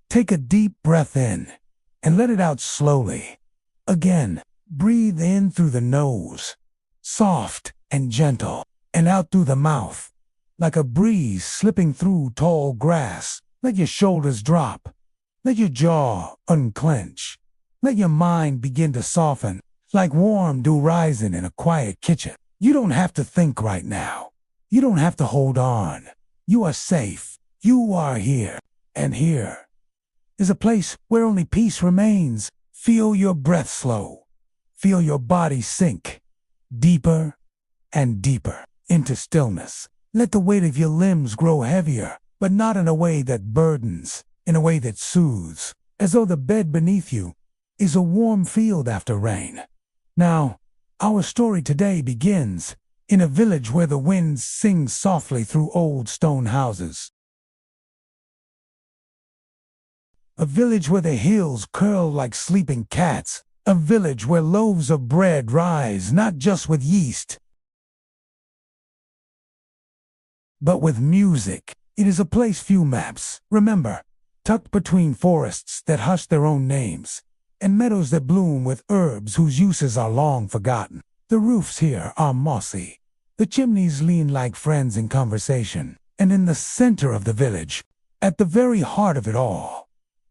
Take a deep breath in and let it out slowly. Again, breathe in through the nose, soft and gentle, and out through the mouth, like a breeze slipping through tall grass. Let your shoulders drop. Let your jaw unclench. Let your mind begin to soften, like warm dew rising in a quiet kitchen. You don't have to think right now. You don't have to hold on. You are safe. You are here. And here is a place where only peace remains. Feel your breath slow. Feel your body sink deeper and deeper into stillness. Let the weight of your limbs grow heavier, but not in a way that burdens, in a way that soothes, as though the bed beneath you is a warm field after rain. Now, our story today begins in a village where the wind sings softly through old stone houses. A village where the hills curl like sleeping cats. A village where loaves of bread rise not just with yeast, but with music. It is a place few maps remember, tucked between forests that hush their own names, and meadows that bloom with herbs whose uses are long forgotten. The roofs here are mossy. The chimneys lean like friends in conversation. And in the center of the village, at the very heart of it all,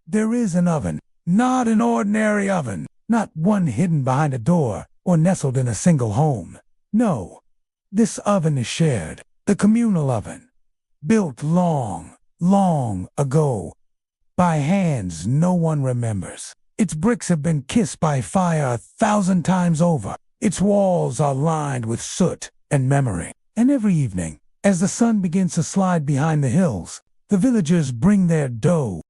there is an oven. Not an ordinary oven. Not one hidden behind a door or nestled in a single home. No, this oven is shared. The communal oven, built long, long ago, by hands no one remembers. Its bricks have been kissed by fire 1,000 times over. Its walls are lined with soot and memory. And every evening, as the sun begins to slide behind the hills, the villagers bring their dough,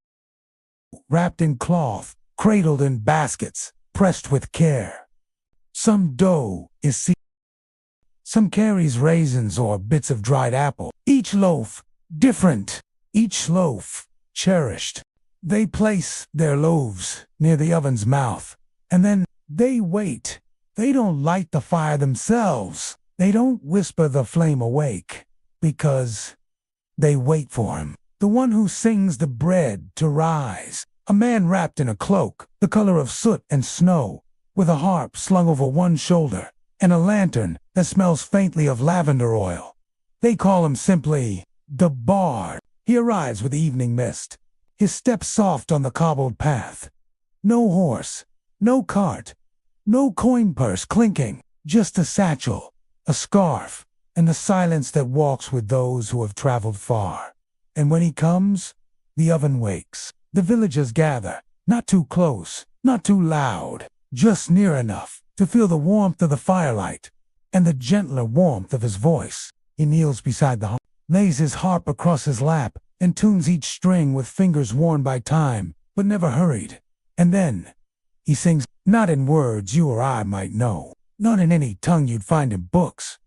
wrapped in cloth, cradled in baskets, pressed with care. Some dough is seasoned. Some carries raisins or bits of dried apple. Each loaf different, each loaf cherished. They place their loaves near the oven's mouth, and then they wait. They don't light the fire themselves. They don't whisper the flame awake, because they wait for him, the one who sings the bread to rise. A man wrapped in a cloak, the color of soot and snow, with a harp slung over one shoulder, and a lantern that smells faintly of lavender oil. They call him simply the Bard. He arrives with the evening mist, his steps soft on the cobbled path. No horse, no cart, no coin purse clinking, just a satchel, a scarf, and the silence that walks with those who have traveled far. And when he comes, the oven wakes. The villagers gather, not too close, not too loud, just near enough to feel the warmth of the firelight and the gentler warmth of his voice. He kneels beside the hearth, lays his harp across his lap, and tunes each string with fingers worn by time, but never hurried. And then he sings, not in words you or I might know, not in any tongue you'd find in books,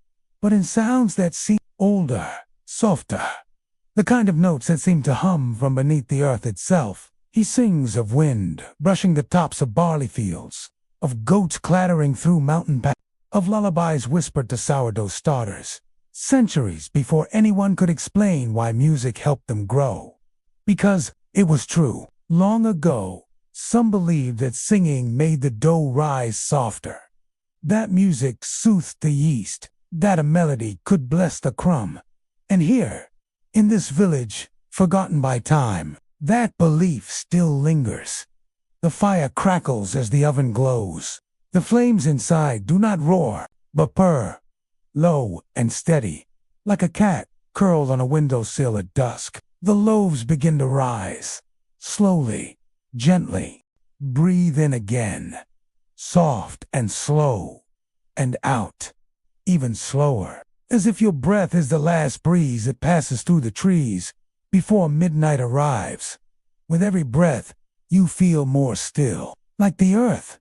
but in sounds that seem older, softer, the kind of notes that seem to hum from beneath the earth itself. He sings of wind brushing the tops of barley fields, of goats clattering through mountain paths, of lullabies whispered to sourdough starters, centuries before anyone could explain why music helped them grow. Because it was true. Long ago, some believed that singing made the dough rise softer. That music soothed the yeast, that a melody could bless the crumb. And here, in this village, forgotten by time, that belief still lingers. The fire crackles as the oven glows. The flames inside do not roar, but purr, low and steady, like a cat curled on a windowsill at dusk. The loaves begin to rise, slowly, gently. Breathe in again, soft and slow, and out, even slower, as if your breath is the last breeze that passes through the trees before midnight arrives. With every breath, you feel more still, like the earth,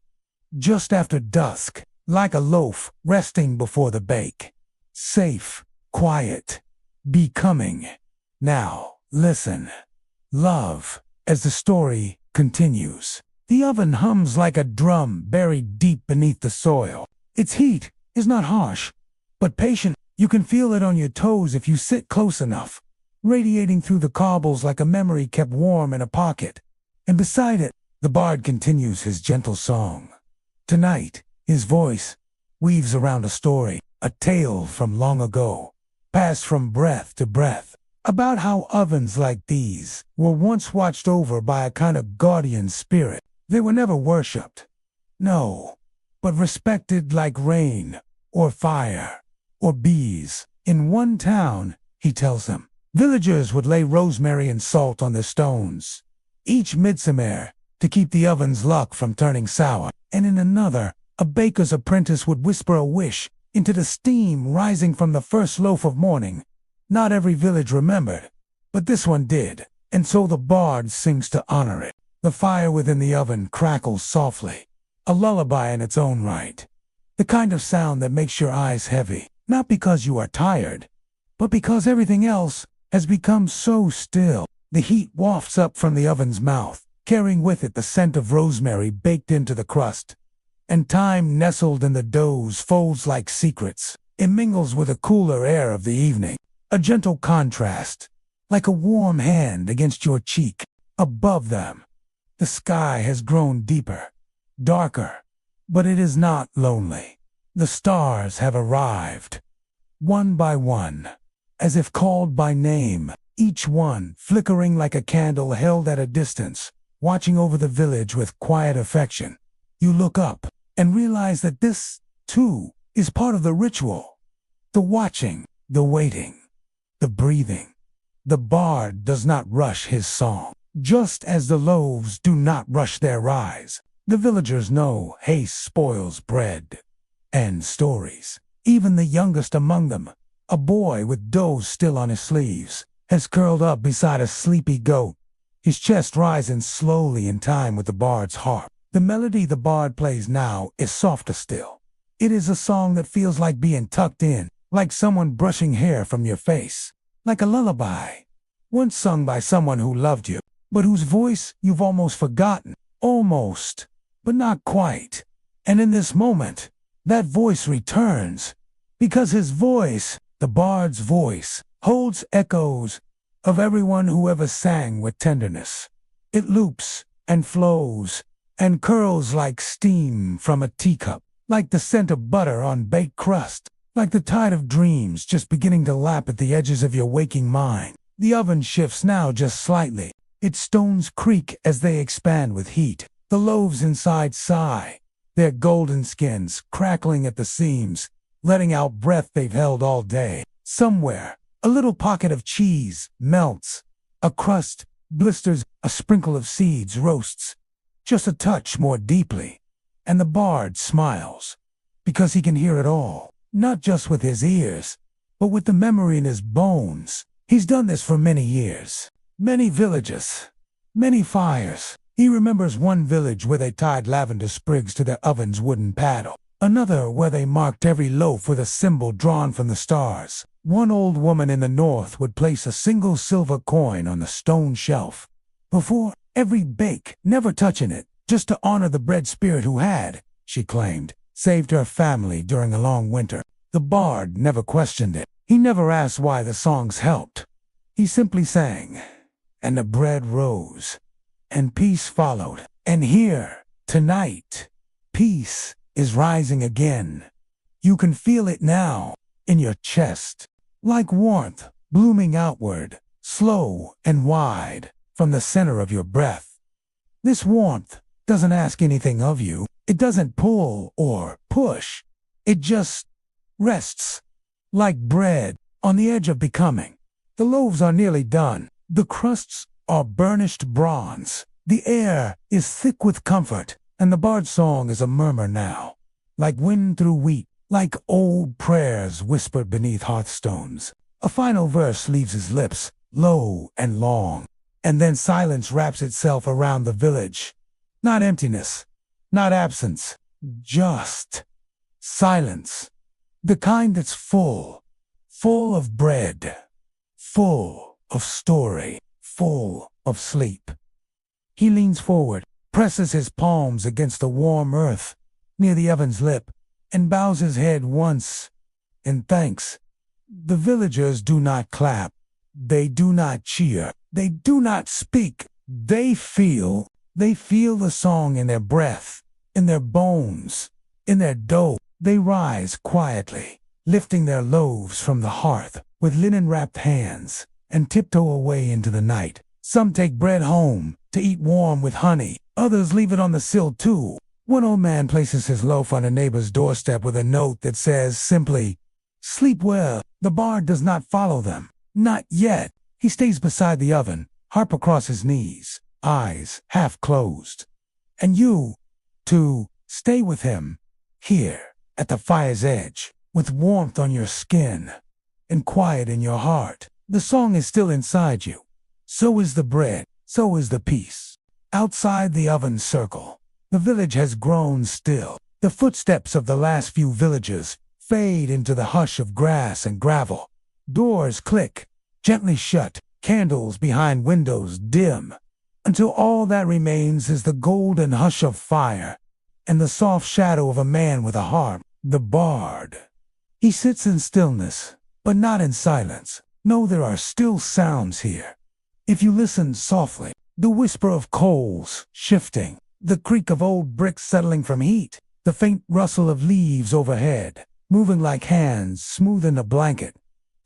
just after dusk, like a loaf resting before the bake. Safe, quiet, becoming. Now, listen. Love, as the story continues. The oven hums like a drum buried deep beneath the soil. Its heat is not harsh, but patient. You can feel it on your toes if you sit close enough, radiating through the cobbles like a memory kept warm in a pocket. and beside it, the bard continues his gentle song. Tonight, his voice weaves around a story, a tale from long ago, passed from breath to breath, about how ovens like these were once watched over by a kind of guardian spirit. They were never worshipped, no, but respected like rain, or fire, or bees. In one town, he tells them, villagers would lay rosemary and salt on the stones, each midsummer, to keep the oven's luck from turning sour. And in another, a baker's apprentice would whisper a wish into the steam rising from the first loaf of morning. Not every village remembered, but this one did, and so the bard sings to honor it. The fire within the oven crackles softly, a lullaby in its own right, the kind of sound that makes your eyes heavy, not because you are tired, but because everything else has become so still. The heat wafts up from the oven's mouth, carrying with it the scent of rosemary baked into the crust, and time nestled in the dough's folds like secrets. It mingles with the cooler air of the evening, a gentle contrast, like a warm hand against your cheek. Above them, the sky has grown deeper, darker, but it is not lonely. The stars have arrived, one by one, as if called by name, each one flickering like a candle held at a distance, watching over the village with quiet affection. You look up and realize that this, too, is part of the ritual. The watching, the waiting, the breathing. The bard does not rush his song, just as the loaves do not rush their rise. The villagers know haste spoils bread and stories. Even the youngest among them, a boy with dough still on his sleeves, has curled up beside a sleepy goat, his chest rising slowly in time with the bard's harp. The melody the bard plays now is softer still. It is a song that feels like being tucked in, like someone brushing hair from your face, like a lullaby, once sung by someone who loved you, but whose voice you've almost forgotten. Almost, but not quite. And in this moment, that voice returns, because his voice, the bard's voice, holds echoes of everyone who ever sang with tenderness. It loops and flows and curls like steam from a teacup, like the scent of butter on baked crust, like the tide of dreams just beginning to lap at the edges of your waking mind. The oven shifts now just slightly. Its stones creak as they expand with heat. The loaves inside sigh, their golden skins crackling at the seams, letting out breath they've held all day. Somewhere, a little pocket of cheese melts, a crust blisters, a sprinkle of seeds roasts, just a touch more deeply. And the bard smiles, because he can hear it all, not just with his ears, but with the memory in his bones. He's done this for many years, many villages, many fires. He remembers one village where they tied lavender sprigs to their oven's wooden paddle, another where they marked every loaf with a symbol drawn from the stars. One old woman in the north would place a single silver coin on the stone shelf before every bake, never touching it, just to honor the bread spirit who had, she claimed, saved her family during a long winter. The bard never questioned it. He never asked why the songs helped. He simply sang, and the bread rose, and peace followed. And here, tonight, peace is rising again. You can feel it now, in your chest, like warmth blooming outward, slow and wide, from the center of your breath. This warmth doesn't ask anything of you. It doesn't pull or push. It just rests, like bread, on the edge of becoming. The loaves are nearly done. The crusts are burnished bronze. The air is thick with comfort, and the bard's song is a murmur now, like wind through wheat, like old prayers whispered beneath hearthstones. A final verse leaves his lips, low and long, and then silence wraps itself around the village. Not emptiness, not absence, just silence. The kind that's full of bread, full of story, full of sleep. He leans forward, presses his palms against the warm earth near the oven's lip, and bows his head once in thanks. The villagers do not clap. They do not cheer. They do not speak. They feel, They feel the song in their breath, in their bones, in their dough. They rise quietly, lifting their loaves from the hearth with linen-wrapped hands, and tiptoe away into the night. Some take bread home to eat warm with honey. Others leave it on the sill too. One old man places his loaf on a neighbor's doorstep with a note that says simply, "Sleep well." The bard does not follow them. Not yet. He stays beside the oven, harp across his knees, eyes half closed. And you, too, stay with him, here, at the fire's edge, with warmth on your skin and quiet in your heart. The song is still inside you. So is the bread, so is the peace. Outside the oven circle, the village has grown still. The footsteps of the last few villagers fade into the hush of grass and gravel. Doors click, gently shut, candles behind windows dim, until all that remains is the golden hush of fire and the soft shadow of a man with a harp, the bard. He sits in stillness, but not in silence. No, there are still sounds here. If you listen softly, the whisper of coals shifting, the creak of old bricks settling from heat, the faint rustle of leaves overhead, moving like hands smoothing a blanket,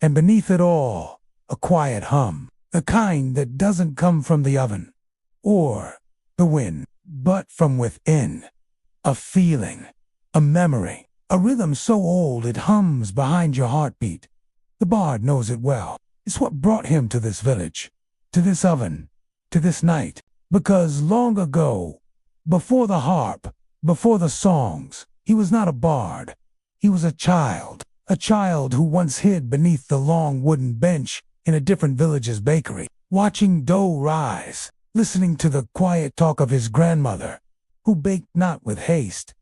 and beneath it all, a quiet hum, the kind that doesn't come from the oven or the wind, but from within. A feeling, a memory, a rhythm so old it hums behind your heartbeat. The bard knows it well. It's what brought him to this village, to this oven, to this night. Because long ago, before the harp, before the songs, he was not a bard. He was a child who once hid beneath the long wooden bench in a different village's bakery, watching dough rise, listening to the quiet talk of his grandmother, who baked not with haste,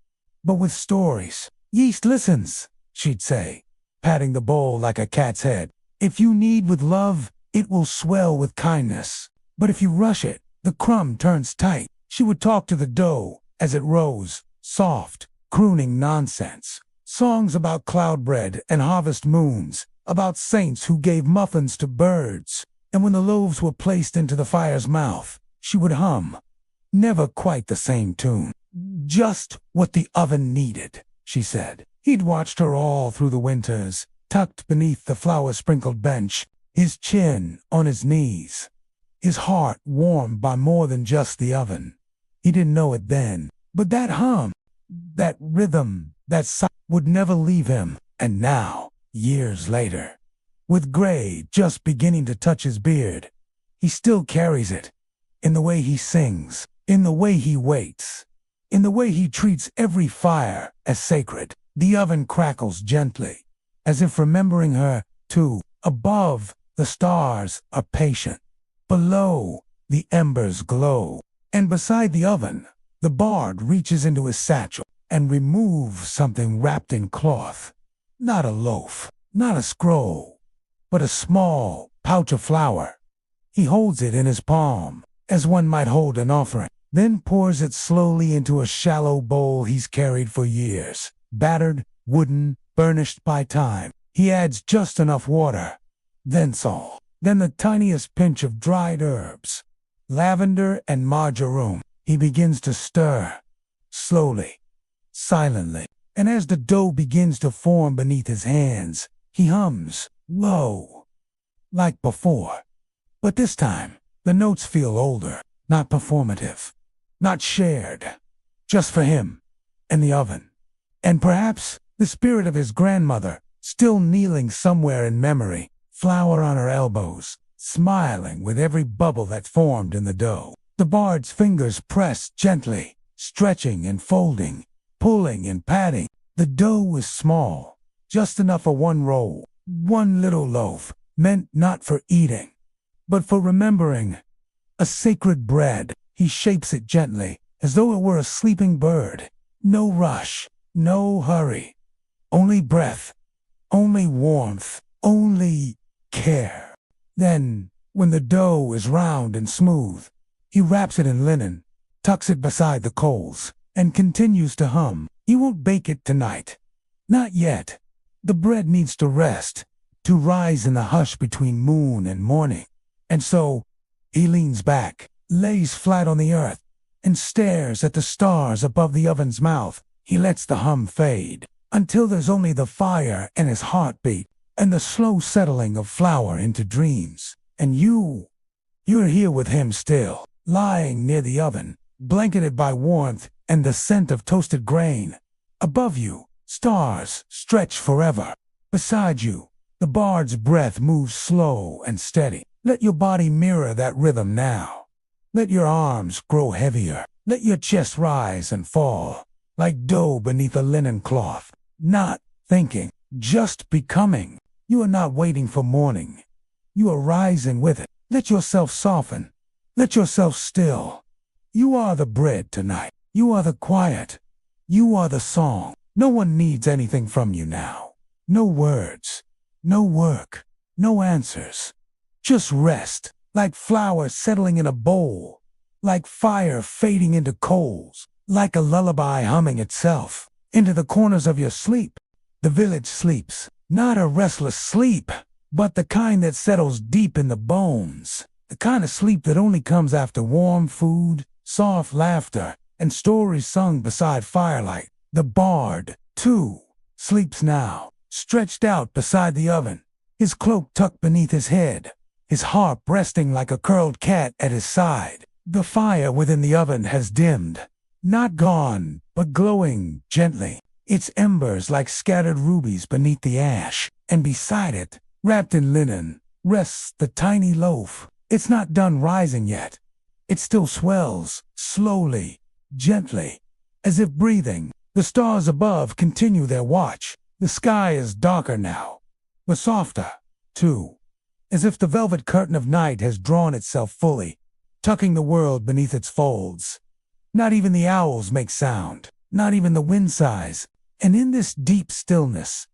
but with stories. "Yeast listens," she'd say, patting the bowl like a cat's head. "If you knead with love, it will swell with kindness. But if you rush it, the crumb turns tight." She would talk to the dough as it rose, soft, crooning nonsense. Songs about cloud bread and harvest moons, about saints who gave muffins to birds. And when the loaves were placed into the fire's mouth, she would hum. Never quite the same tune. Just what the oven needed, she said. He'd watched her all through the winters, tucked beneath the flour-sprinkled bench, his chin on his knees, his heart warmed by more than just the oven. He didn't know it then, but that hum, that rhythm, that sound would never leave him. And now, years later, with gray just beginning to touch his beard, he still carries it, in the way he sings, in the way he waits, in the way he treats every fire as sacred. The oven crackles gently, as if remembering her, too. Above, the stars are patient. Below, the embers glow. And beside the oven, the bard reaches into his satchel and removes something wrapped in cloth. Not a loaf, not a scroll, but a small pouch of flour. He holds it in his palm, as one might hold an offering, then pours it slowly into a shallow bowl he's carried for years. Battered, wooden, burnished by time. He adds just enough water, then salt, then the tiniest pinch of dried herbs, lavender and marjoram. He begins to stir, slowly, silently, and as the dough begins to form beneath his hands, he hums, low, like before. But this time, the notes feel older, not performative, not shared, just for him and the oven. And perhaps the spirit of his grandmother, still kneeling somewhere in memory, flour on her elbows, smiling with every bubble that formed in the dough. The bard's fingers press gently, stretching and folding, pulling and patting. The dough was small, just enough for one roll, one little loaf, meant not for eating, but for remembering. A sacred bread. He shapes it gently, as though it were a sleeping bird. No rush, no hurry, only breath, only warmth, only care. Then, when the dough is round and smooth, he wraps it in linen, tucks it beside the coals, and continues to hum. He won't bake it tonight. Not yet. The bread needs to rest, to rise in the hush between moon and morning. And so, he leans back, lays flat on the earth, and stares at the stars above the oven's mouth. He lets the hum fade until there's only the fire and his heartbeat and the slow settling of flour into dreams. And you're here with him still, lying near the oven, blanketed by warmth and the scent of toasted grain. Above you, stars stretch forever. Beside you, the bard's breath moves slow and steady. Let your body mirror that rhythm now. Let your arms grow heavier. Let your chest rise and fall, like dough beneath a linen cloth. Not thinking, just becoming. You are not waiting for morning. You are rising with it. Let yourself soften. Let yourself still. You are the bread tonight. You are the quiet. You are the song. No one needs anything from you now. No words. No work. No answers. Just rest, like flour settling in a bowl, like fire fading into coals, like a lullaby humming itself into the corners of your sleep. The village sleeps, not a restless sleep, but the kind that settles deep in the bones, the kind of sleep that only comes after warm food, soft laughter, and stories sung beside firelight. The bard, too, sleeps now, stretched out beside the oven, his cloak tucked beneath his head, his harp resting like a curled cat at his side. The fire within the oven has dimmed, not gone, but glowing gently, its embers like scattered rubies beneath the ash, and beside it, wrapped in linen, rests the tiny loaf. It's not done rising yet. It still swells, slowly, gently, as if breathing. The stars above continue their watch. The sky is darker now, but softer, too, as if the velvet curtain of night has drawn itself fully, tucking the world beneath its folds. Not even the owls make sound, not even the wind sighs, and in this deep stillness,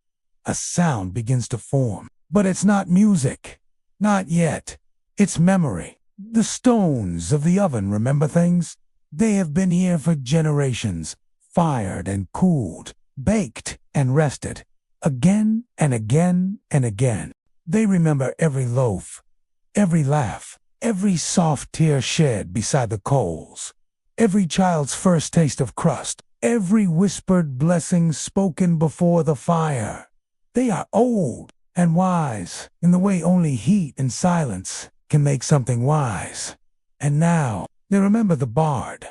a sound begins to form. But it's not music, not yet. It's memory. The stones of the oven remember things. They have been here for generations, fired and cooled, baked and rested, again and again and again. They remember every loaf, every laugh, every soft tear shed beside the coals, every child's first taste of crust, every whispered blessing spoken before the fire. They are old and wise in the way only heat and silence can make something wise. And now they remember the bard,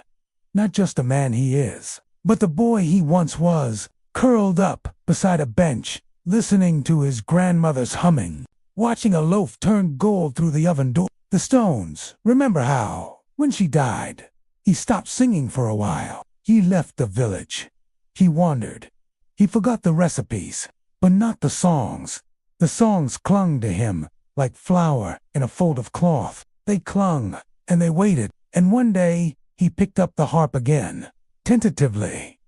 not just the man he is, but the boy he once was, curled up beside a bench, listening to his grandmother's humming, watching a loaf turn gold through the oven door. The stones remember how, when she died, he stopped singing for a while. He left the village. He wandered. He forgot the recipes, but not the songs. The songs clung to him like flour in a fold of cloth. They clung, and they waited, and one day he picked up the harp again, tentatively,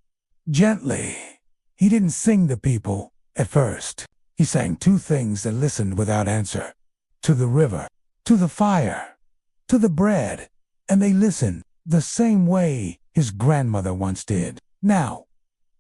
gently. He didn't sing to people at first. He sang two things that listened without answer. To the river, to the fire, to the bread, and they listened the same way his grandmother once did. Now,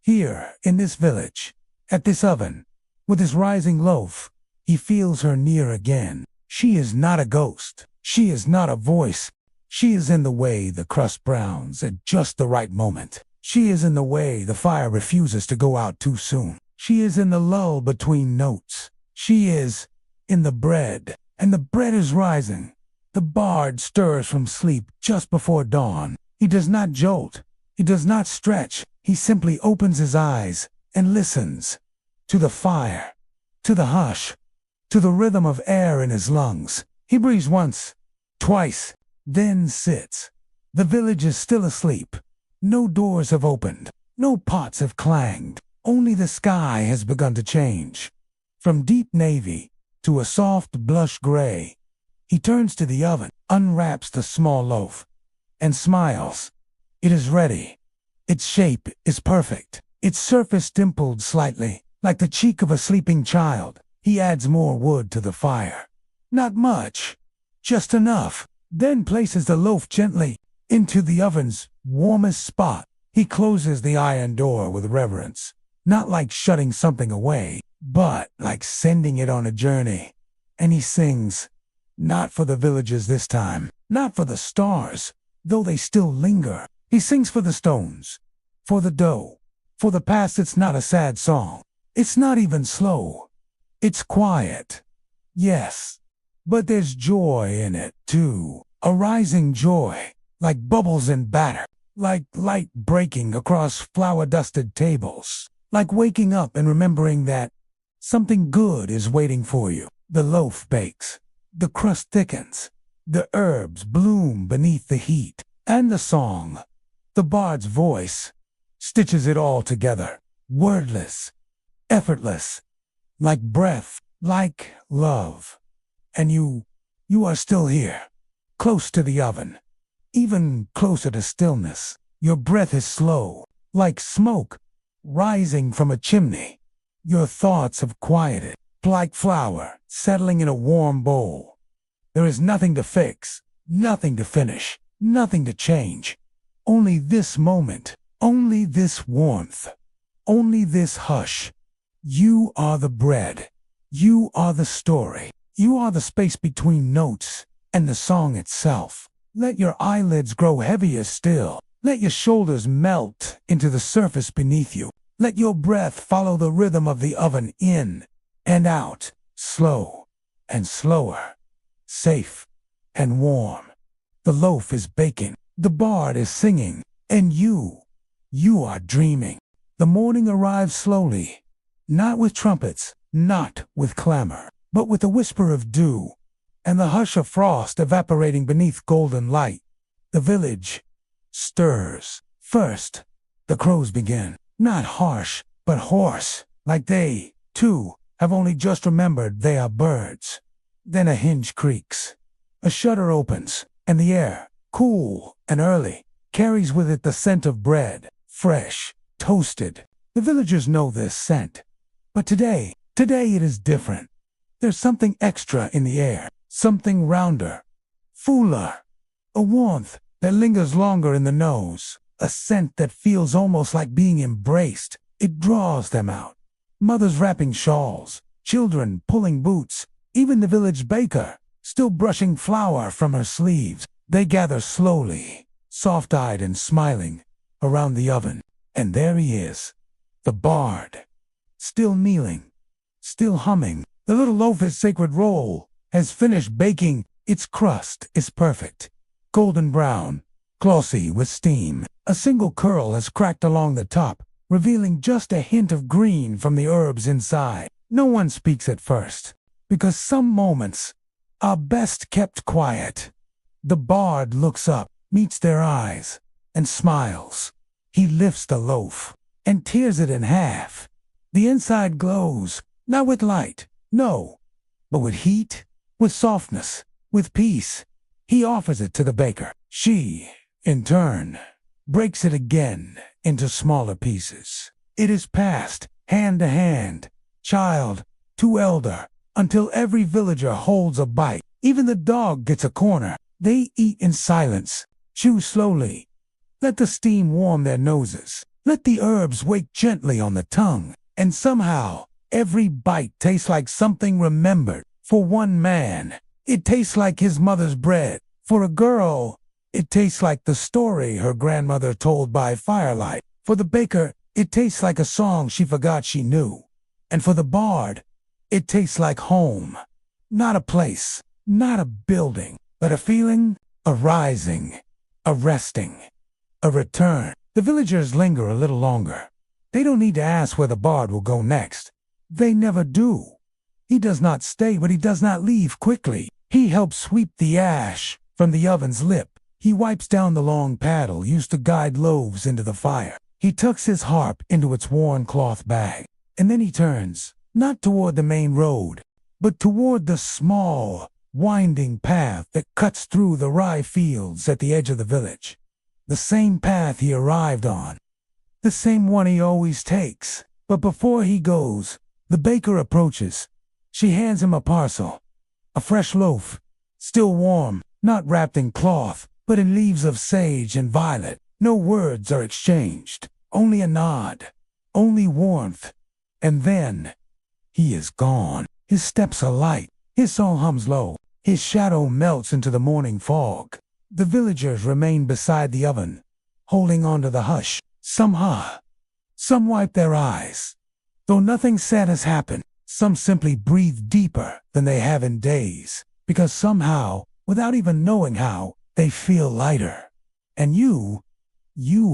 here in this village, at this oven, with his rising loaf, he feels her near again. She is not a ghost. She is not a voice. She is in the way the crust browns at just the right moment. She is in the way the fire refuses to go out too soon. She is in the lull between notes. She is in the bread, and the bread is rising. The bard stirs from sleep just before dawn. He does not jolt. He does not stretch. He simply opens his eyes and listens to the fire, to the hush, to the rhythm of air in his lungs. He breathes once, twice, then sits. The village is still asleep. No doors have opened. No pots have clanged. Only the sky has begun to change. From deep navy to a soft blush gray. He turns to the oven, unwraps the small loaf, and smiles. It is ready. Its shape is perfect. Its surface dimpled slightly, like the cheek of a sleeping child. He adds more wood to the fire. Not much, just enough. Then places the loaf gently into the oven's warmest spot. He closes the iron door with reverence, not like shutting something away, but like sending it on a journey. And he sings, not for the villagers this time, not for the stars, though they still linger, He sings for the stones, for the dough, for the past. It's not a sad song. It's not even slow. It's quiet. Yes, but there's joy in it, too. A rising joy, like bubbles in batter, like light breaking across flour-dusted tables, like waking up and remembering that something good is waiting for you. The loaf bakes, the crust thickens, the herbs bloom beneath the heat, and the song, the bard's voice, stitches it all together, wordless, effortless, like breath, like love. And you are still here, close to the oven, even closer to stillness. Your breath is slow, like smoke rising from a chimney. Your thoughts have quieted, like flour settling in a warm bowl. There is nothing to fix, nothing to finish, nothing to change. Only this moment, only this warmth, only this hush. You are the bread. You are the story. You are the space between notes and the song itself. Let your eyelids grow heavier still. Let your shoulders melt into the surface beneath you. Let your breath follow the rhythm of the oven in and out, slow and slower, safe and warm. The loaf is baking, the bard is singing, and you are dreaming. The morning arrives slowly, not with trumpets, not with clamor, but with a whisper of dew and the hush of frost evaporating beneath golden light. The village stirs. First, the crows begin, not harsh, but hoarse, like they, too, have only just remembered they are birds. Then a hinge creaks, a shutter opens, and the air, cool and early, carries with it the scent of bread, fresh, toasted. The villagers know this scent. But today it is different. There's something extra in the air, something rounder, fuller, a warmth that lingers longer in the nose, a scent that feels almost like being embraced. It draws them out. Mothers wrapping shawls, children pulling boots, even the village baker, still brushing flour from her sleeves. They gather slowly, soft-eyed and smiling, around the oven. And there he is, the bard, still kneeling, still humming. The little loaf, sacred roll, has finished baking. Its crust is perfect, golden brown, glossy with steam. A single curl has cracked along the top, revealing just a hint of green from the herbs inside. No one speaks at first, because some moments are best kept quiet. The bard looks up, meets their eyes, and smiles. He lifts the loaf and tears it in half. The inside glows, not with light, no, but with heat, with softness, with peace. He offers it to the baker. She, in turn, breaks it again into smaller pieces. It is passed, hand to hand, child to elder, until every villager holds a bite. Even the dog gets a corner. They eat in silence, chew slowly. Let the steam warm their noses. Let the herbs wake gently on the tongue. And somehow, every bite tastes like something remembered. For one man, it tastes like his mother's bread. For a girl, it tastes like the story her grandmother told by firelight. For the baker, it tastes like a song she forgot she knew. And for the bard, it tastes like home. Not a place, not a building, but a feeling, a rising, a resting, a return. The villagers linger a little longer. They don't need to ask where the bard will go next. They never do. He does not stay, but he does not leave quickly. He helps sweep the ash from the oven's lip. He wipes down the long paddle used to guide loaves into the fire. He tucks his harp into its worn cloth bag. And then he turns, not toward the main road, but toward the small, winding path that cuts through the rye fields at the edge of the village. The same path he arrived on. The same one he always takes. But before he goes, the baker approaches. She hands him a parcel, a fresh loaf, still warm, not wrapped in cloth, but in leaves of sage and violet. No words are exchanged, only a nod, only warmth. And then, he is gone. His steps are light, his song hums low, his shadow melts into the morning fog. The villagers remain beside the oven, holding on to the hush. Some wipe their eyes. Though nothing sad has happened, some simply breathe deeper than they have in days, because somehow, without even knowing how, they feel lighter. And you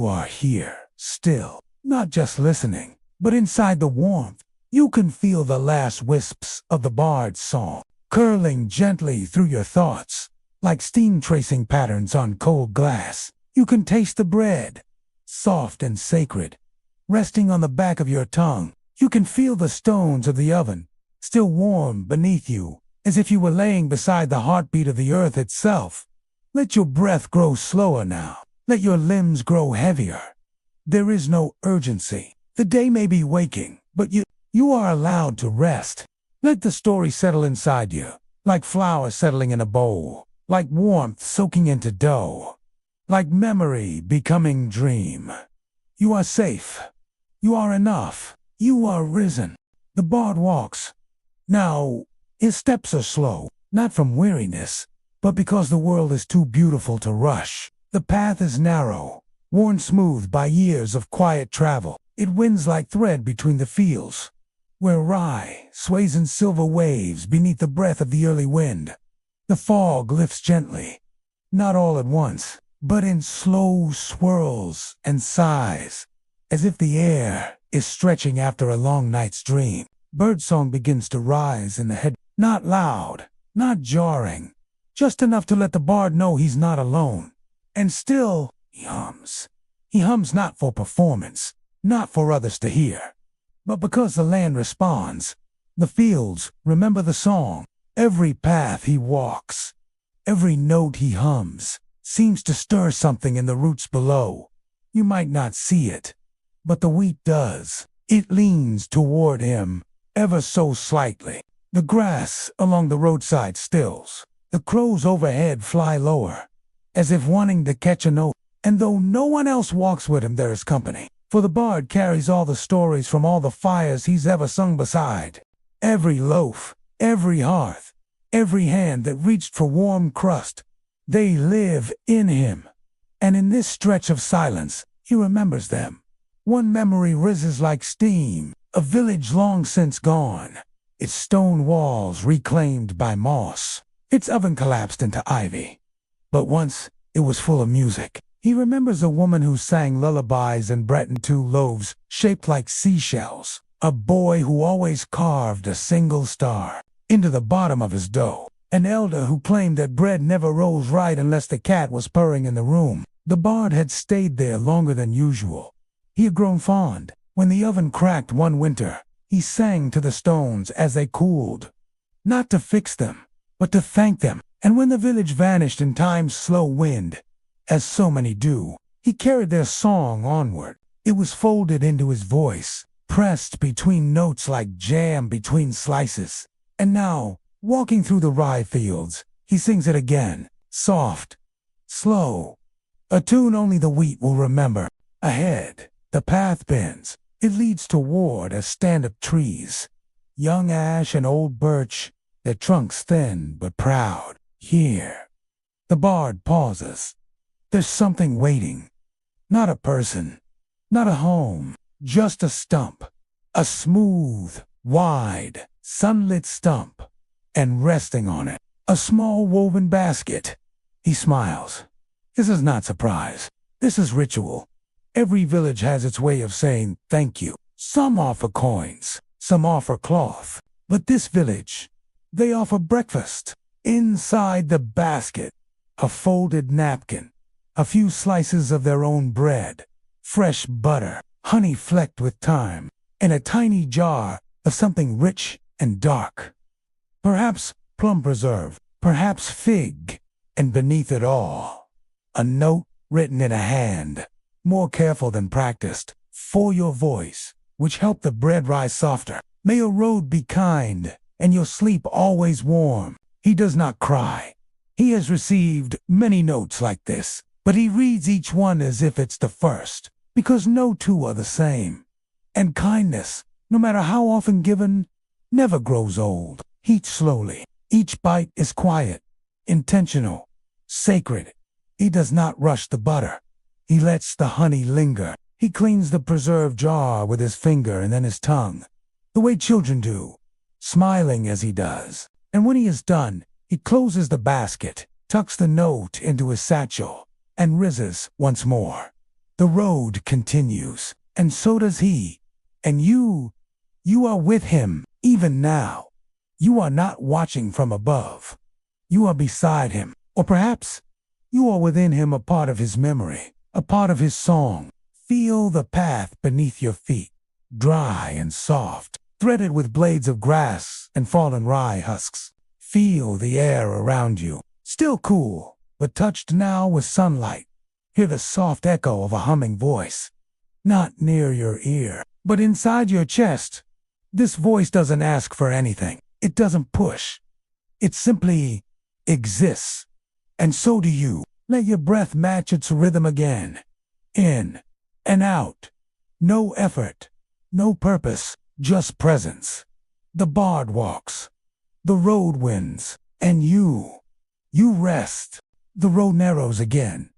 are here, still, not just listening, but inside the warmth. You can feel the last wisps of the bard's song, curling gently through your thoughts, like steam tracing patterns on cold glass. You can taste the bread, soft and sacred, resting on the back of your tongue. You can feel the stones of the oven, still warm beneath you, as if you were laying beside the heartbeat of the earth itself. Let your breath grow slower now. Let your limbs grow heavier. There is no urgency. The day may be waking, but you are allowed to rest. Let the story settle inside you, like flour settling in a bowl, like warmth soaking into dough, like memory becoming dream. You are safe. You are enough. You are risen. The bard walks. Now, his steps are slow, not from weariness, but because the world is too beautiful to rush. The path is narrow, worn smooth by years of quiet travel. It winds like thread between the fields, where rye sways in silver waves beneath the breath of the early wind. The fog lifts gently, not all at once, but in slow swirls and sighs, as if the air is stretching after a long night's dream. Birdsong begins to rise in the head, not loud, not jarring, just enough to let the bard know he's not alone. And still, he hums. He hums not for performance, not for others to hear, but because the land responds. The fields remember the song. Every path he walks, every note he hums, seems to stir something in the roots below. You might not see it, but the wheat does. It leans toward him, ever so slightly. The grass along the roadside stills. The crows overhead fly lower, as if wanting to catch a note. And though no one else walks with him, there is company. For the bard carries all the stories from all the fires he's ever sung beside. Every loaf, every hearth, every hand that reached for warm crust, they live in him. And in this stretch of silence, he remembers them. One memory rises like steam, a village long since gone, its stone walls reclaimed by moss, its oven collapsed into ivy. But once it was full of music. He remembers a woman who sang lullabies and Breton 2 loaves shaped like seashells, a boy who always carved a single star into the bottom of his dough, an elder who claimed that bread never rose right unless the cat was purring in the room. The bard had stayed there longer than usual. He had grown fond. When the oven cracked one winter, he sang to the stones as they cooled, not to fix them, but to thank them. And when the village vanished in time's slow wind, as so many do, he carried their song onward. It was folded into his voice, pressed between notes like jam between slices. And now, walking through the rye fields, he sings it again, soft, slow, a tune only the wheat will remember. Ahead, the path bends. It leads toward a stand of trees, young ash and old birch, their trunks thin but proud. Here, the bard pauses. There's something waiting. Not a person, not a home, just a stump. A smooth, wide, sunlit stump. And resting on it, a small woven basket. He smiles. This is not surprise. This is ritual. Every village has its way of saying thank you. Some offer coins, some offer cloth. But this village, they offer breakfast. Inside the basket, a folded napkin, a few slices of their own bread, fresh butter, honey flecked with thyme, and a tiny jar of something rich and dark. Perhaps plum preserve, perhaps fig, and beneath it all, a note written in a hand, more careful than practiced, for your voice, which helped the bread rise softer. May your road be kind, and your sleep always warm. He does not cry. He has received many notes like this, but he reads each one as if it's the first, because no two are the same. And kindness, no matter how often given, never grows old. Heats slowly. Each bite is quiet, intentional, sacred. He does not rush the butter. He lets the honey linger. He cleans the preserve jar with his finger and then his tongue, the way children do, smiling as he does. And when he is done, he closes the basket, tucks the note into his satchel, and rises once more. The road continues, and so does he. And you are with him, even now. You are not watching from above. You are beside him, or perhaps you are within him, a part of his memory, a part of his song. Feel the path beneath your feet, dry and soft, threaded with blades of grass and fallen rye husks. Feel the air around you, still cool, but touched now with sunlight. Hear the soft echo of a humming voice, not near your ear, but inside your chest. This voice doesn't ask for anything. It doesn't push. It simply exists. And so do you. Let your breath match its rhythm again. In and out. No effort, no purpose, just presence. The bard walks. The road winds. And you rest. The road narrows again.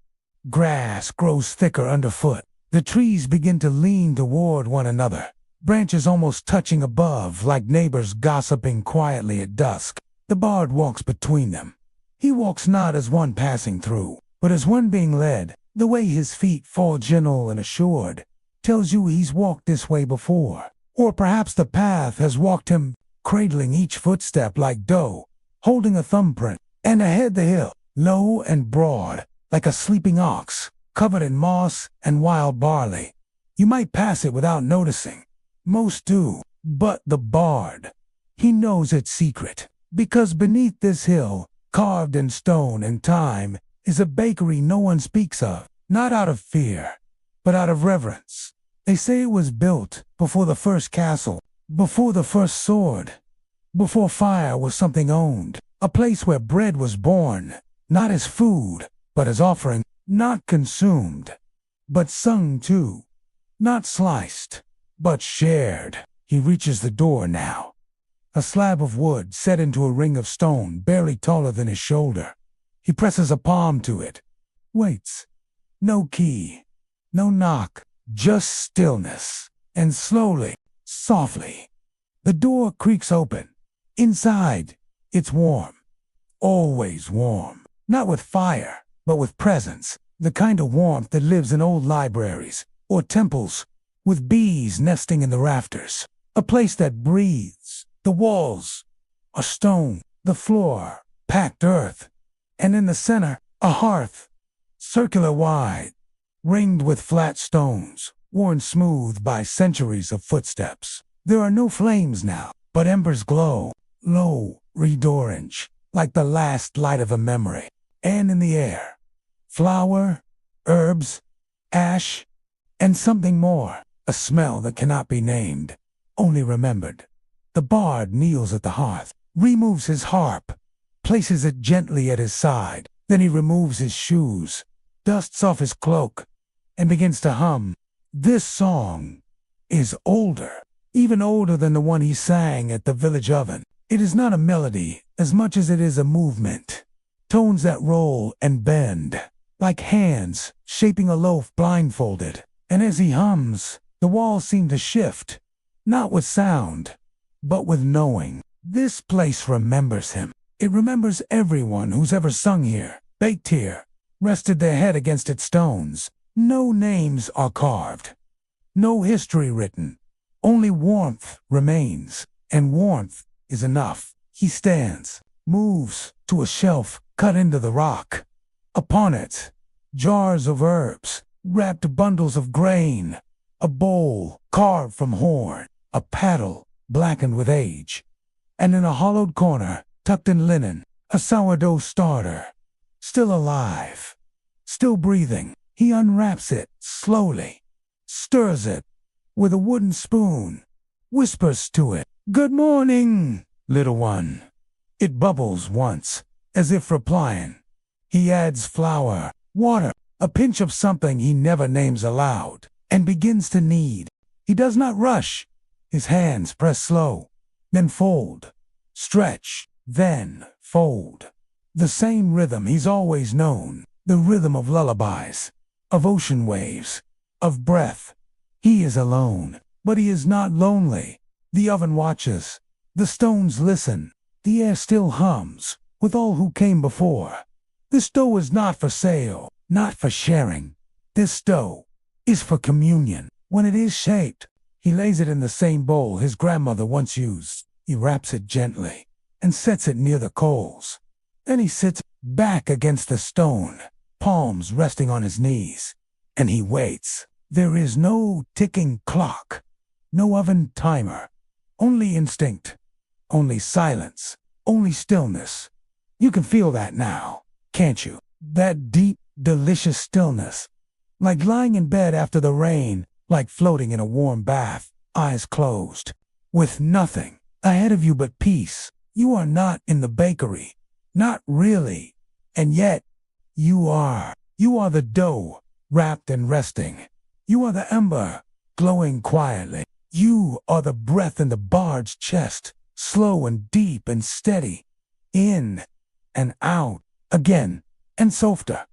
Grass grows thicker underfoot. The trees begin to lean toward one another, branches almost touching above, like neighbors gossiping quietly at dusk. The bard walks between them. He walks not as one passing through, but as one being led. The way his feet fall gentle and assured tells you he's walked this way before. Or perhaps the path has walked him, cradling each footstep like dough, holding a thumbprint. And ahead the hill, low and broad, like a sleeping ox, covered in moss and wild barley. You might pass it without noticing. Most do. But the bard, he knows its secret. Because beneath this hill, carved in stone and time, is a bakery no one speaks of. Not out of fear, but out of reverence. They say it was built before the first castle, before the first sword, before fire was something owned. A place where bread was born, not as food, but as offering, not consumed, but sung to, not sliced, but shared. He reaches the door now. A slab of wood set into a ring of stone barely taller than his shoulder. He presses a palm to it. Waits. No key. No knock. Just stillness. And slowly, softly, the door creaks open. Inside, it's warm. Always warm. Not with fire, but with presence. The kind of warmth that lives in old libraries or temples, with bees nesting in the rafters. A place that breathes. The walls are stone. The floor, packed earth. And in the center, a hearth, circular wide, ringed with flat stones, worn smooth by centuries of footsteps. There are no flames now, but embers glow, low, reed orange, like the last light of a memory. And in the air, flour, herbs, ash, and something more, a smell that cannot be named, only remembered. The bard kneels at the hearth, removes his harp, places it gently at his side. Then he removes his shoes, dusts off his cloak, and begins to hum. This song is older, even older than the one he sang at the village oven. It is not a melody as much as it is a movement. Tones that roll and bend, like hands shaping a loaf blindfolded. And as he hums, the walls seem to shift, not with sound, but with knowing. This place remembers him. It remembers everyone who's ever sung here, baked here, rested their head against its stones. No names are carved, no history written. Only warmth remains, and warmth is enough. He stands, moves to a shelf cut into the rock. Upon it, jars of herbs, wrapped bundles of grain, a bowl carved from horn, a paddle blackened with age, and in a hollowed corner, tucked in linen, a sourdough starter, still alive, still breathing. He unwraps it slowly, stirs it with a wooden spoon, whispers to it, "Good morning, little one." It bubbles once, as if replying. He adds flour, water, a pinch of something he never names aloud, and begins to knead. He does not rush. His hands press slow, then fold, stretch, then fold. The same rhythm he's always known, the rhythm of lullabies. of ocean waves, of breath. He is alone, but he is not lonely. The oven watches. The stones listen. The air still hums with all who came before. This dough is not for sale, not for sharing. This dough is for communion. When it is shaped, he lays it in the same bowl his grandmother once used. He wraps it gently and sets it near the coals. Then he sits back against the stone, palms resting on his knees, and he waits. There is no ticking clock, no oven timer, only instinct, only silence, only stillness. You can feel that now, can't you? That deep, delicious stillness. Like lying in bed after the rain, like floating in a warm bath, eyes closed, with nothing ahead of you but peace. You are not in the bakery, not really, and yet you are. You are the dough, wrapped and resting. You are the ember, glowing quietly. You are the breath in the bard's chest, slow and deep and steady, in and out, again and softer.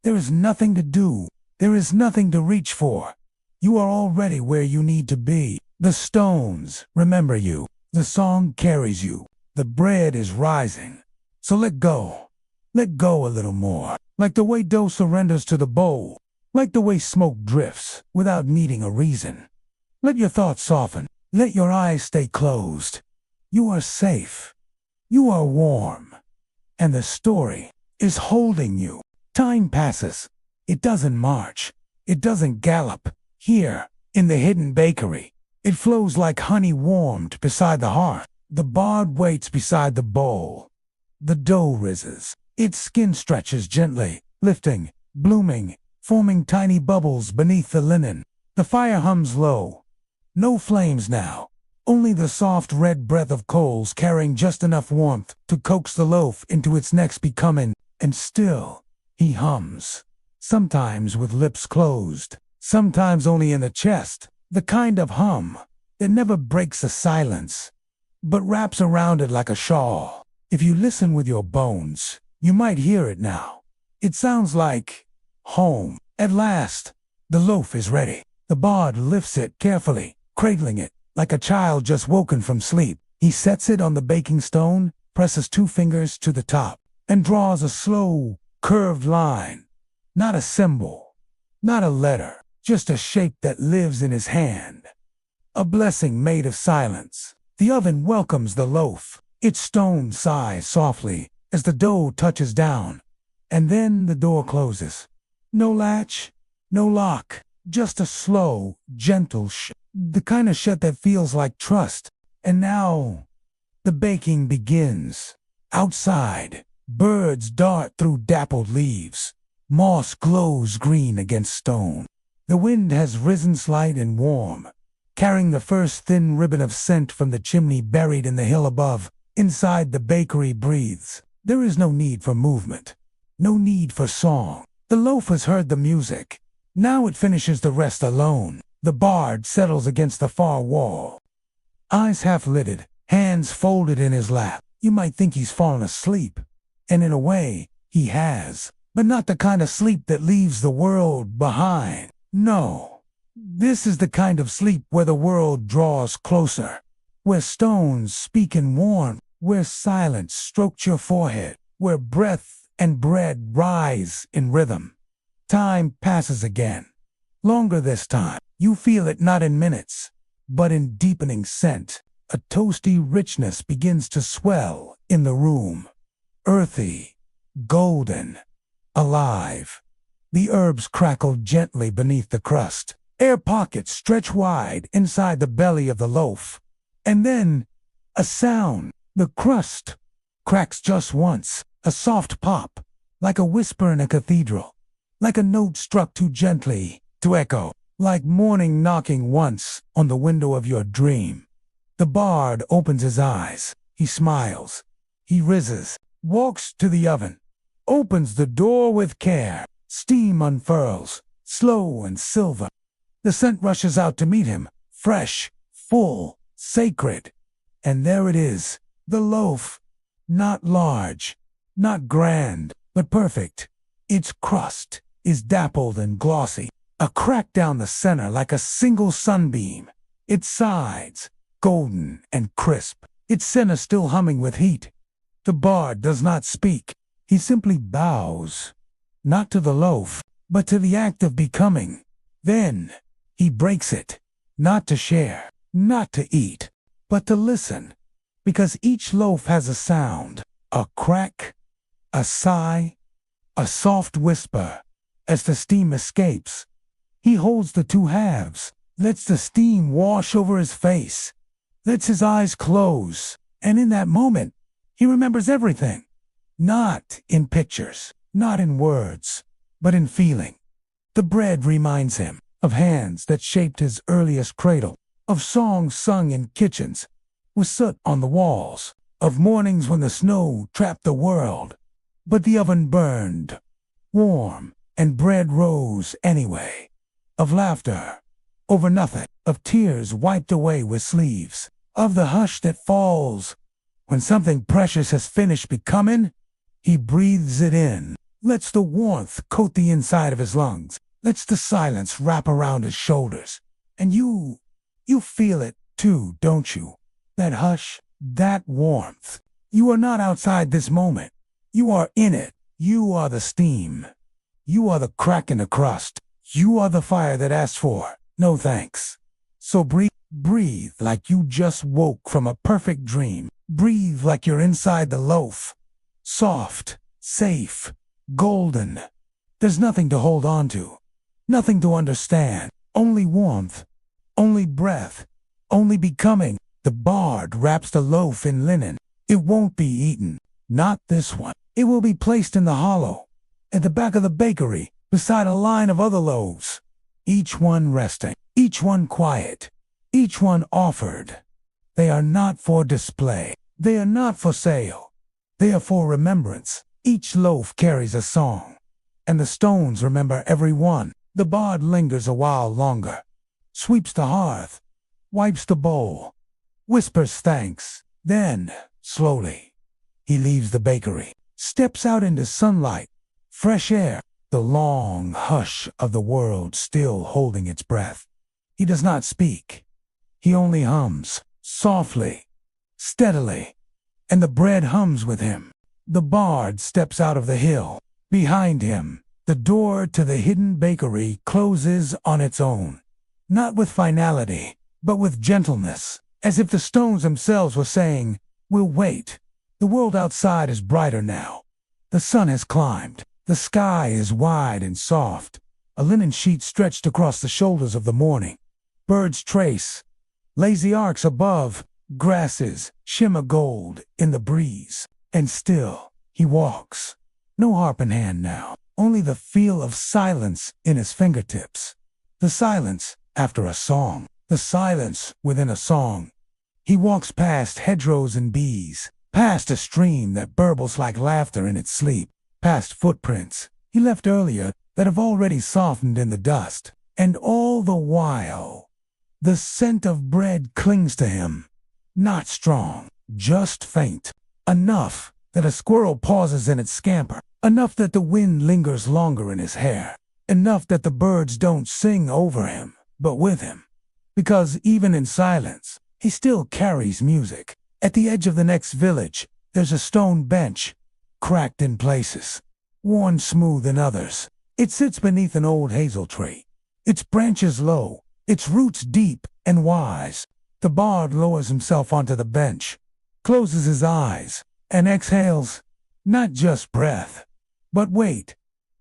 There is nothing to do. There is nothing to reach for. You are already where you need to be. The stones remember you. The song carries you. The bread is rising. So let go. Let go a little more. Like the way dough surrenders to the bowl. Like the way smoke drifts without needing a reason. Let your thoughts soften. Let your eyes stay closed. You are safe. You are warm. And the story is holding you. Time passes. It doesn't march. It doesn't gallop. Here, in the hidden bakery, it flows like honey warmed beside the hearth. The bard waits beside the bowl. The dough rises. Its skin stretches gently, lifting, blooming, forming tiny bubbles beneath the linen. The fire hums low. No flames now. Only the soft red breath of coals carrying just enough warmth to coax the loaf into its next becoming. And still, he hums. Sometimes with lips closed. Sometimes only in the chest. The kind of hum that never breaks the silence, but wraps around it like a shawl. If you listen with your bones, you might hear it now. It sounds like home. At last, the loaf is ready. The bard lifts it carefully, cradling it like a child just woken from sleep. He sets it on the baking stone, presses 2 fingers to the top, and draws a slow, curved line. Not a symbol, not a letter, just a shape that lives in his hand. A blessing made of silence. The oven welcomes the loaf. Its stone sighs softly as the dough touches down. And then the door closes. No latch, no lock, just a slow, gentle shut. The kind of shut that feels like trust. And now, the baking begins. Outside, birds dart through dappled leaves. Moss glows green against stone. The wind has risen slight and warm, carrying the first thin ribbon of scent from the chimney buried in the hill above. Inside the bakery breathes. There is no need for movement, no need for song. The loaf has heard the music. Now it finishes the rest alone. The bard settles against the far wall. Eyes half-lidded, hands folded in his lap. You might think he's fallen asleep. And in a way, he has. But not the kind of sleep that leaves the world behind. No. This is the kind of sleep where the world draws closer. Where stones speak in warmth. Where silence strokes your forehead. Where breath and bread rise in rhythm. Time passes again. Longer this time. You feel it not in minutes, but in deepening scent. A toasty richness begins to swell in the room. Earthy, golden, alive. The herbs crackle gently beneath the crust. Air pockets stretch wide inside the belly of the loaf. And then, a sound. The crust cracks just once. A soft pop, like a whisper in a cathedral. Like a note struck too gently to echo. Like morning knocking once on the window of your dream. The bard opens his eyes. He smiles. He rises, walks to the oven, opens the door with care. Steam unfurls, slow and silver. The scent rushes out to meet him, fresh, full, sacred. And there it is, the loaf. Not large, not grand, but perfect. Its crust, is dappled and glossy, a crack down the center like a single sunbeam. Its sides, golden and crisp, its center still humming with heat. The bard does not speak. He simply bows, not to the loaf, but to the act of becoming. Then he breaks it, not to share, not to eat, but to listen, because each loaf has a sound, a crack, a sigh, a soft whisper. As the steam escapes, he holds the two halves, lets the steam wash over his face, lets his eyes close, and in that moment, he remembers everything. Not in pictures, not in words, but in feeling. The bread reminds him of hands that shaped his earliest cradle, of songs sung in kitchens, with soot on the walls, of mornings when the snow trapped the world, but the oven burned, warm, and bread rose anyway, of laughter over nothing, of tears wiped away with sleeves, of the hush that falls when something precious has finished becoming. He breathes it in, lets the warmth coat the inside of his lungs, lets the silence wrap around his shoulders. And you feel it too, don't you? That hush, that warmth. You are not outside this moment. You are in it. You are the steam. You are the crack in the crust. You are the fire that asks for no thanks. So breathe like you just woke from a perfect dream. Breathe like you're inside the loaf. Soft, safe, golden. There's nothing to hold on to, nothing to understand, only warmth, only breath, only becoming. The bard wraps the loaf in linen. It won't be eaten, not this one. It will be placed in the hollow, at the back of the bakery, beside a line of other loaves, each one resting, each one quiet, each one offered. They are not for display. They are not for sale. They are for remembrance. Each loaf carries a song, and the stones remember every one. The bard lingers a while longer, sweeps the hearth, wipes the bowl, whispers thanks. Then, slowly, he leaves the bakery, steps out into sunlight, fresh air, the long hush of the world still holding its breath. He does not speak. He only hums, softly, steadily, and the bread hums with him. The bard steps out of the hill. Behind him, the door to the hidden bakery closes on its own, not with finality, but with gentleness, as if the stones themselves were saying, "We'll wait." The world outside is brighter now. The sun has climbed. The sky is wide and soft, a linen sheet stretched across the shoulders of the morning. Birds trace lazy arcs above. Grasses shimmer gold in the breeze. And still, he walks. No harp in hand now, only the feel of silence in his fingertips. The silence after a song. The silence within a song. He walks past hedgerows and bees, past a stream that burbles like laughter in its sleep, past footprints he left earlier that have already softened in the dust. And all the while, the scent of bread clings to him. Not strong, just faint. Enough that a squirrel pauses in its scamper. Enough that the wind lingers longer in his hair. Enough that the birds don't sing over him, but with him. Because even in silence, he still carries music. At the edge of the next village, there's a stone bench, cracked in places, worn smooth in others. It sits beneath an old hazel tree, its branches low, its roots deep and wise. The bard lowers himself onto the bench, closes his eyes, and exhales, not just breath, but weight.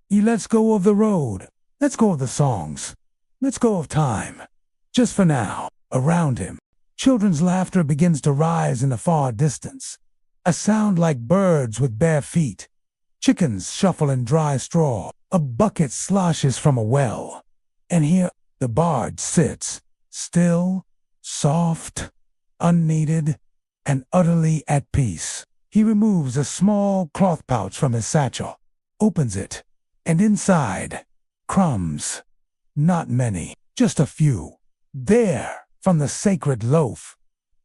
He lets go of the road, lets go of the songs, lets go of time. Just for now, around him, children's laughter begins to rise in the far distance, a sound like birds with bare feet. Chickens shuffle in dry straw, a bucket sloshes from a well, and here the bard sits, still, soft, unneeded, and utterly at peace. He removes a small cloth pouch from his satchel, opens it, and inside, crumbs. Not many, just a few. There, from the sacred loaf,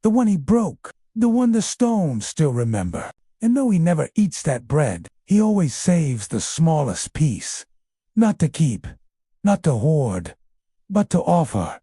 the one he broke, the one the stones still remember. And though he never eats that bread, he always saves the smallest piece. not to keep, not to hoard, but to offer.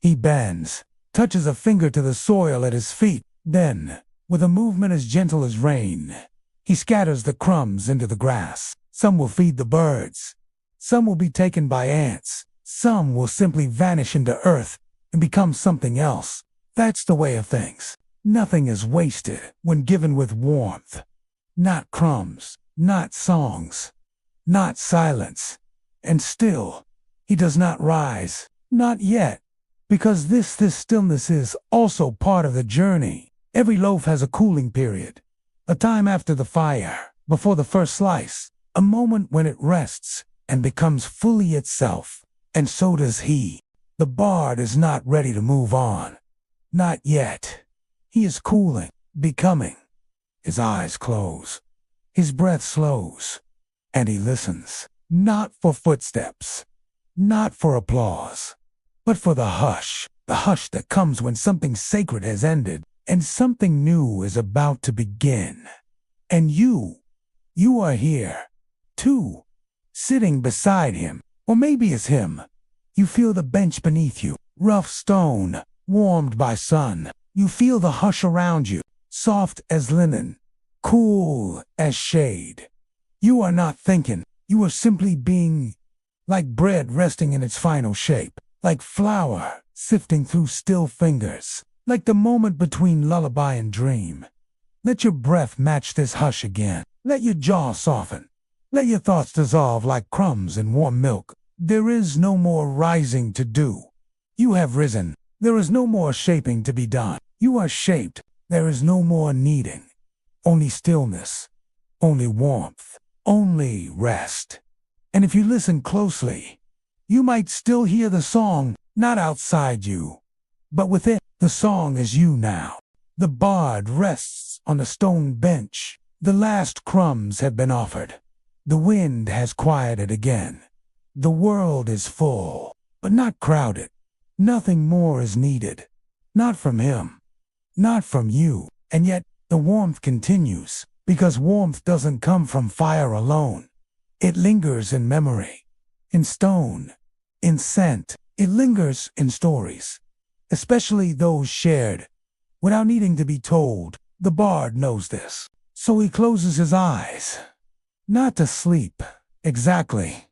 He bends, touches a finger to the soil at his feet, then, with a movement as gentle as rain, he scatters the crumbs into the grass. Some will feed the birds. Some will be taken by ants. Some will simply vanish into earth and become something else. That's the way of things. Nothing is wasted when given with warmth. Not crumbs, not songs, not silence. And still, he does not rise. Not yet. Because this stillness is also part of the journey. Every loaf has a cooling period. A time after the fire, before the first slice. A moment when it rests and becomes fully itself. And so does he. The bard is not ready to move on. Not yet. He is cooling, becoming. His eyes close. His breath slows. And he listens. Not for footsteps. Not for applause. But for the hush that comes when something sacred has ended and something new is about to begin. And you are here, too, sitting beside him, or maybe it's him. You feel the bench beneath you, rough stone, warmed by sun. You feel the hush around you, soft as linen, cool as shade. You are not thinking, you are simply being, like bread resting in its final shape. Like flour sifting through still fingers, like the moment between lullaby and dream. Let your breath match this hush again. Let your jaw soften. Let your thoughts dissolve like crumbs in warm milk. There is no more rising to do. You have risen. There is no more shaping to be done. You are shaped. There is no more needing. Only stillness. Only warmth. Only rest. And if you listen closely, you might still hear the song, not outside you, but within. The song is you now. The bard rests on a stone bench. The last crumbs have been offered. The wind has quieted again. The world is full, but not crowded. Nothing more is needed. Not from him. Not from you. And yet, the warmth continues, because warmth doesn't come from fire alone. It lingers in memory. In stone, in scent, it lingers in stories, especially those shared without needing to be told. The bard knows this, so he closes his eyes, not to sleep, exactly,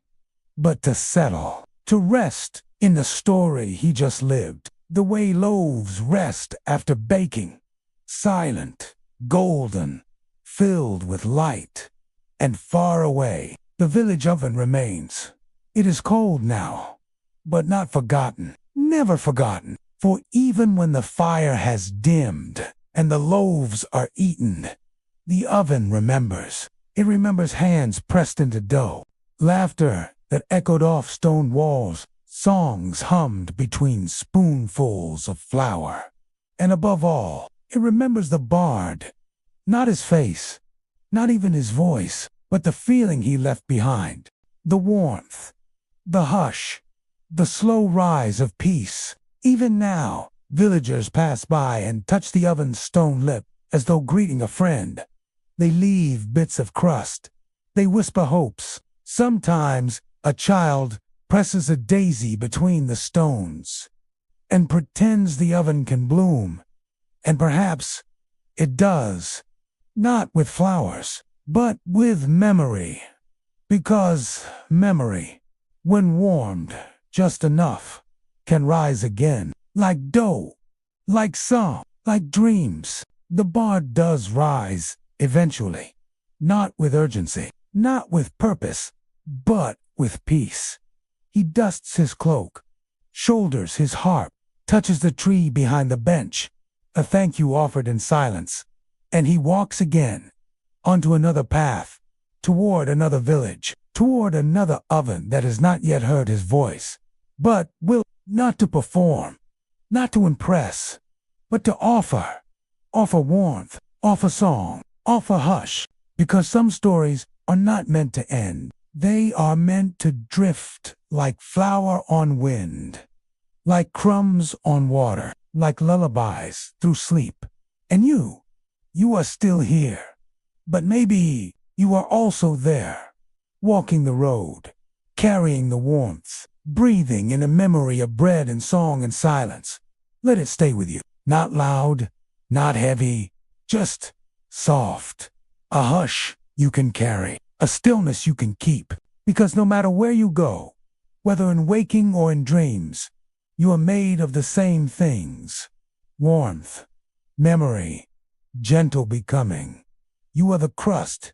but to settle, to rest in the story he just lived, the way loaves rest after baking, silent, golden, filled with light, and far away, the village oven remains. It is cold now, but not forgotten, never forgotten. For even when the fire has dimmed and the loaves are eaten, the oven remembers. It remembers hands pressed into dough, laughter that echoed off stone walls, songs hummed between spoonfuls of flour. And above all, it remembers the bard, not his face, not even his voice, but the feeling he left behind, the warmth, the hush, the slow rise of peace. Even now, villagers pass by and touch the oven's stone lip as though greeting a friend. They leave bits of crust. They whisper hopes. Sometimes a child presses a daisy between the stones and pretends the oven can bloom. And perhaps it does, not with flowers, but with memory. Because memory, when warmed just enough, can rise again, like dough, like song, like dreams. The bard does rise, eventually, not with urgency, not with purpose, but with peace. He dusts his cloak, shoulders his harp, touches the tree behind the bench, a thank you offered in silence, and he walks again, onto another path, toward another village, toward another oven that has not yet heard his voice, but will, not to perform, not to impress, but to offer warmth, offer song, offer hush, because some stories are not meant to end. They are meant to drift like flour on wind, like crumbs on water, like lullabies through sleep. And you are still here, but maybe you are also there, walking the road, carrying the warmth, breathing in a memory of bread and song and silence. Let it stay with you. Not loud, not heavy, just soft. A hush you can carry, a stillness you can keep. Because no matter where you go, whether in waking or in dreams, you are made of the same things. Warmth, memory, gentle becoming. You are the crust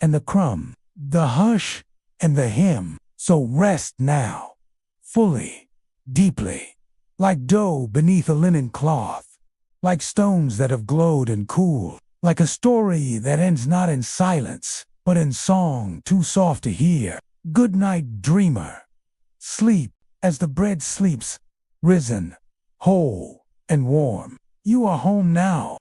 and the crumb, the hush and the hymn. So rest now, fully, deeply, like dough beneath a linen cloth, like stones that have glowed and cooled, like a story that ends not in silence, but in song too soft to hear. Good night, dreamer. Sleep as the bread sleeps, risen, whole, and warm. You are home now.